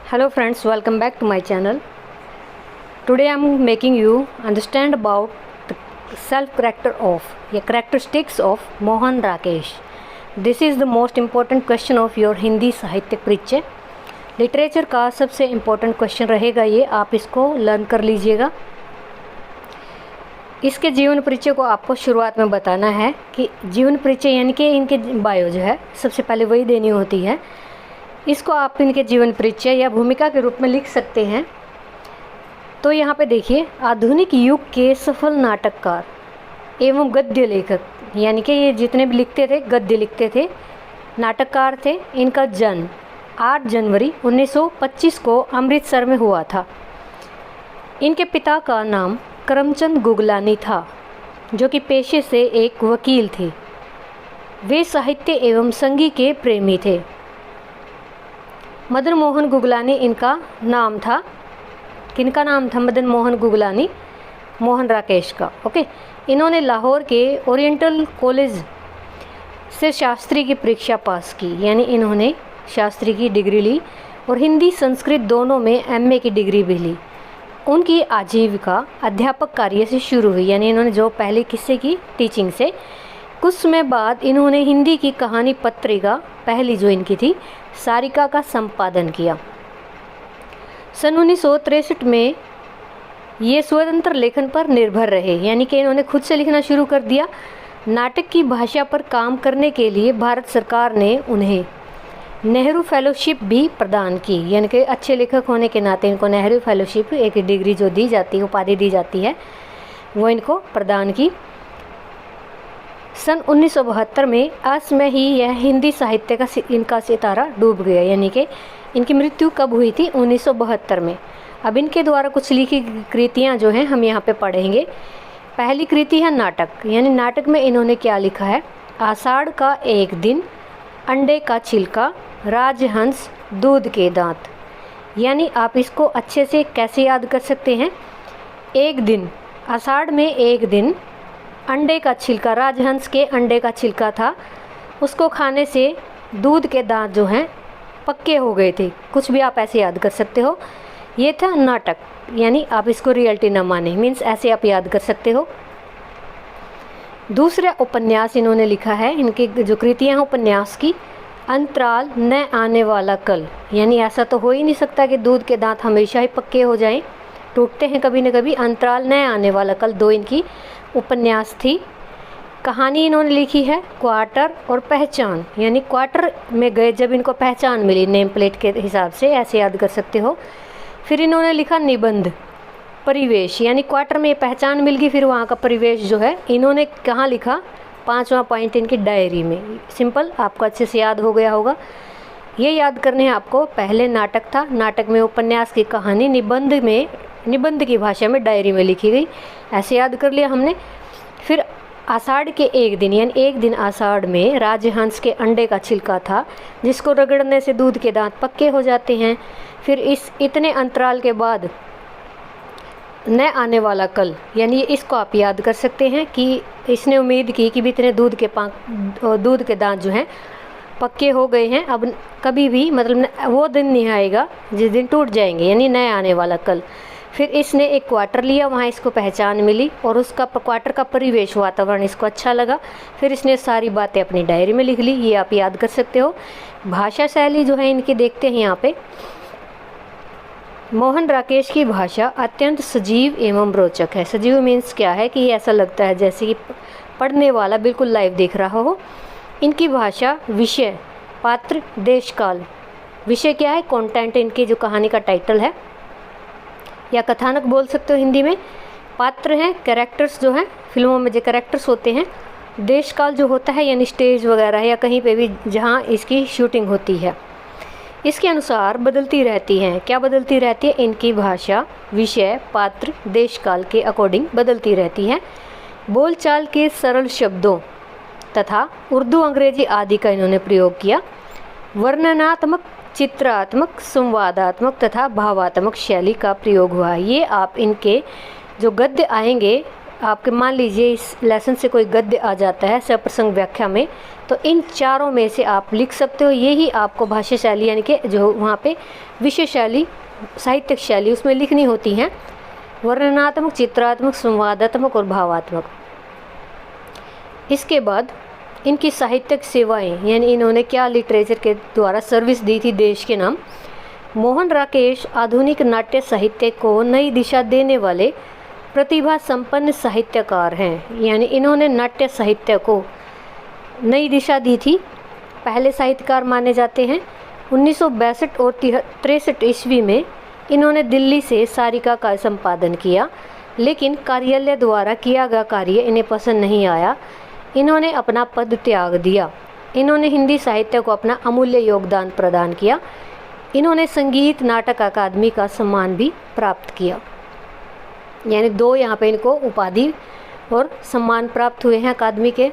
Hello friends, welcome back to my channel. Today I am making you understand about the self character of characteristics of Mohan Rakesh. This is the most important question of your Hindi साहित्य परिचय. Literature का सबसे important question रहेगा ये, आप इसको learn कर लीजिएगा. इसके जीवन परिचय को आपको शुरुआत में बताना है कि जीवन परिचय यानी कि इनके बायो जो है सबसे पहले वही देनी होती है. इसको आप इनके जीवन परिचय या भूमिका के रूप में लिख सकते हैं. तो यहाँ पे देखिए, आधुनिक युग के सफल नाटककार एवं गद्य लेखक, यानी कि ये जितने भी लिखते थे गद्य लिखते थे, नाटककार थे. इनका जन्म 8 जनवरी 1925 को अमृतसर में हुआ था. इनके पिता का नाम करमचंद गुगलानी था, जो कि पेशे से एक वकील थे. वे साहित्य एवं संगीत के प्रेमी थे. मदन मोहन गुगलानी इनका नाम था. किनका नाम था? मदन मोहन गुगलानी, मोहन राकेश का. ओके. इन्होंने लाहौर के ओरिएंटल कॉलेज से शास्त्री की परीक्षा पास की, यानी इन्होंने शास्त्री की डिग्री ली और हिंदी संस्कृत दोनों में एमए की डिग्री भी ली. उनकी आजीविका अध्यापक कार्य से शुरू हुई, यानी इन्होंने जो पहले किस्से की टीचिंग से. कुछ समय बाद इन्होंने हिंदी की कहानी पत्रिका, पहली जो इनकी थी, सारिका का संपादन किया. सन 1963 में ये स्वतंत्र लेखन पर निर्भर रहे, यानी कि इन्होंने खुद से लिखना शुरू कर दिया. नाटक की भाषा पर काम करने के लिए भारत सरकार ने उन्हें नेहरू फेलोशिप भी प्रदान की, यानी कि अच्छे लेखक होने के नाते इनको नेहरू फेलोशिप, एक डिग्री जो दी जाती है, उपाधि दी जाती है, वो इनको प्रदान की. सन 1972 में असमय ही यह हिंदी साहित्य का इनका सितारा डूब गया, यानी कि इनकी मृत्यु कब हुई थी? 1972 में. अब इनके द्वारा कुछ लिखी कृतियाँ जो हैं हम यहाँ पे पढ़ेंगे. पहली कृति है नाटक, यानी नाटक में इन्होंने क्या लिखा है? आषाढ़ का एक दिन, अंडे का छिलका, राजहंस, दूध के दांत. यानी आप इसको अच्छे से कैसे याद कर सकते हैं? एक दिन, आषाढ़ में एक दिन, अंडे का छिलका, राजहंस के अंडे का छिलका था, उसको खाने से दूध के दांत जो हैं पक्के हो गए थे. कुछ भी आप ऐसे याद कर सकते हो. ये था नाटक, यानी आप इसको रियलिटी न माने, मीन्स ऐसे आप याद कर सकते हो. दूसरा उपन्यास इन्होंने लिखा है, इनकी जो कृतियाँ हैं उपन्यास की, अंतराल न आने वाला कल. यानी ऐसा तो हो ही नहीं सकता कि दूध के दांत हमेशा ही पक्के हो जाएं, टूटते हैं कभी न कभी. अंतराल न आने वाला कल, दो इनकी उपन्यास थी. कहानी इन्होंने लिखी है क्वार्टर और पहचान, यानी क्वार्टर में गए जब इनको पहचान मिली नेम प्लेट के हिसाब से, ऐसे याद कर सकते हो. फिर इन्होंने लिखा निबंध, परिवेश, यानी क्वार्टर में पहचान मिल गई, फिर वहाँ का परिवेश जो है इन्होंने कहाँ लिखा? 5वां पॉइंट इनकी डायरी में. सिंपल, आपको अच्छे से याद हो गया होगा. ये याद करने हैं आपको. पहले नाटक था, नाटक में उपन्यास की कहानी, निबंध में, निबंध की भाषा में डायरी में लिखी गई, ऐसे याद कर लिया हमने. फिर आषाढ़ के एक दिन, यानी एक दिन आषाढ़ में राजहंस के अंडे का छिलका था, जिसको रगड़ने से दूध के दांत पक्के हो जाते हैं. फिर इस इतने अंतराल के बाद न आने वाला कल, यानी इसको आप याद कर सकते हैं कि इसने उम्मीद की कि भी इतने दूध के दांत जो हैं पक्के हो गए हैं, अब कभी भी मतलब वो दिन नहीं आएगा जिस दिन टूट जाएंगे, यानी न आने वाला कल. फिर इसने एक क्वार्टर लिया, वहाँ इसको पहचान मिली और उसका क्वार्टर का परिवेश, वातावरण इसको अच्छा लगा. फिर इसने सारी बातें अपनी डायरी में लिख ली, ये आप याद कर सकते हो. भाषा शैली जो है इनकी देखते हैं यहाँ पे. मोहन राकेश की भाषा अत्यंत सजीव एवं रोचक है. सजीव मीन्स क्या है कि ऐसा लगता है जैसे कि पढ़ने वाला बिल्कुल लाइव देख रहा हो. इनकी भाषा, विषय, पात्र, देश काल. विषय क्या है? कंटेंट, इनकी जो कहानी का टाइटल है या कथानक बोल सकते हो हिंदी में. पात्र हैं, कैरेक्टर्स जो हैं फिल्मों में जो कैरेक्टर्स होते हैं. देश काल जो होता है यानी स्टेज वगैरह या कहीं पे भी जहाँ इसकी शूटिंग होती है. इसके अनुसार बदलती रहती हैं. क्या बदलती रहती है? इनकी भाषा, विषय, पात्र, देश काल के अकॉर्डिंग बदलती रहती है. बोलचाल के सरल शब्दों तथा उर्दू, अंग्रेजी आदि का इन्होंने प्रयोग किया. वर्णनात्मक, चित्रात्मक, संवादात्मक तथा भावात्मक शैली का प्रयोग हुआ. ये आप इनके जो गद्य आएंगे आपके मान लीजिए इस लेसन से कोई गद्य आ जाता है सप्रसंग व्याख्या में, तो इन चारों में से आप लिख सकते हो। ये ही आपको भाष्य शैली यानी कि जो वहाँ पे विषय शैली, साहित्यिक शैली उसमें लिखनी होती हैं, वर्णनात्मक, चित्रात्मक, संवादात्मक और भावात्मक। इसके बाद इनकी साहित्यिक सेवाएं, यानी इन्होंने क्या लिटरेचर के द्वारा सर्विस दी थी देश के नाम। मोहन राकेश आधुनिक नाट्य साहित्य को नई दिशा देने वाले प्रतिभा संपन्न साहित्यकार हैं, यानी इन्होंने नाट्य साहित्य को नई दिशा दी थी, पहले साहित्यकार माने जाते हैं। 1962 और 63 ईस्वी में इन्होंने दिल्ली से सारिका का संपादन किया, लेकिन कार्यालय द्वारा किया गया कार्य इन्हें पसंद नहीं आया। इन्होंने अपना पद त्याग दिया। इन्होंने हिंदी साहित्य को अपना अमूल्य योगदान प्रदान किया। इन्होंने संगीत नाटक अकादमी का सम्मान भी प्राप्त किया, यानी 2 यहाँ पे इनको उपाधि और सम्मान प्राप्त हुए हैं अकादमी के।